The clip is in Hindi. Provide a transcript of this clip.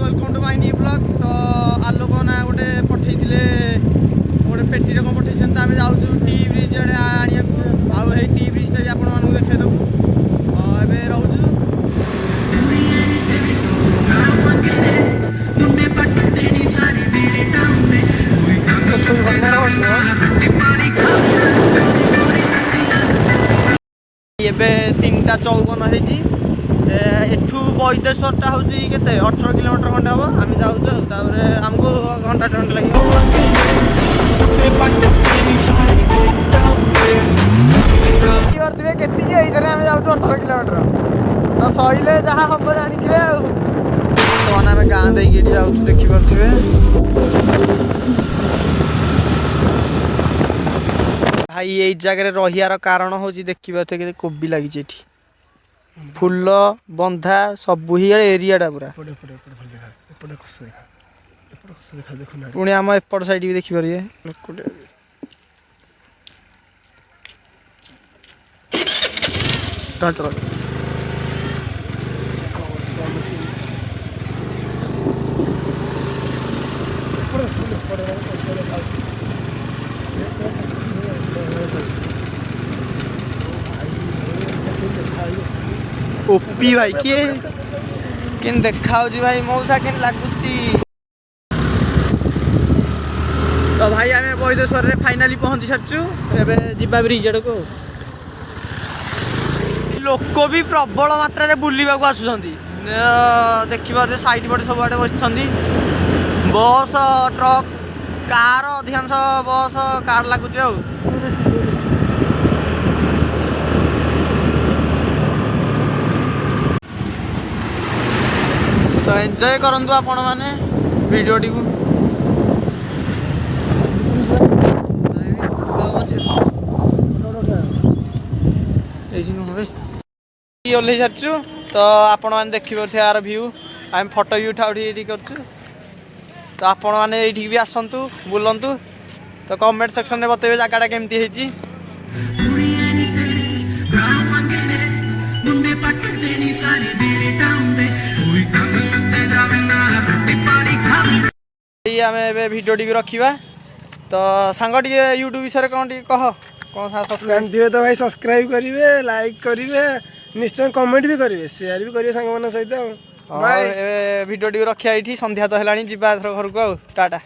Welcome to my new blog. तो आलोक ना गोटे पठे गोटे पेटी कौन पठे आम जाऊँ टी ब्रिज आड़े आने को टी ब्रिजटा भी आपण देखदेबू ए रोचु एबे 3:54 एठू बैदेश्वरटा हूँ के 18 किलोमीटर खंडे हम आम जाऊँ आमको घंटा खंडे लगे के आम जाऊँ 18 किलोमीटर तो सही जहाँ हम जानी आम गाँ देखिए जाऊँ देखिपे भाई यही जगह रहियार कारण हूँ देखिए कोबी लगी फुल बंधा सबू ही एरियाटा पूरा पुणी आम एपट साइड भी देखिपारे ओपी भाई किए देखा भाई मौसा के लगुच तो भाई आम बैदेश्वर में फाइनाली पहुंची सारचु एबे ब्रिज आड़ को लोक भी प्रबल मात्रा बुलवा को आसुँच देखिए साइड पटे सब आड़े बस बस ट्रक कार अधिकांश बस कार लगुच तो एंजॉय करंतु आपण माने वीडियोटी को ओल्लै सारचु तो आपण मैंने देखिए यार व्यू आम फोटो भी उठा उठी करचु तो आपण मैंने ये भी आसतु बुलंतु तो कमेंट सेक्शन में बतेबे जगटा केमती है आम भिडियोटी रखा तो सांग यूट्यूब विषय कौन कह कौन जानते तो भाई सब्सक्राइब करेंगे लाइक करेंगे निश्चय कमेंट भी करेंगे शेयर भी करेंगे सांग सहित भिडियोटी रखा ये संध्या तो है जी घर को टाटा।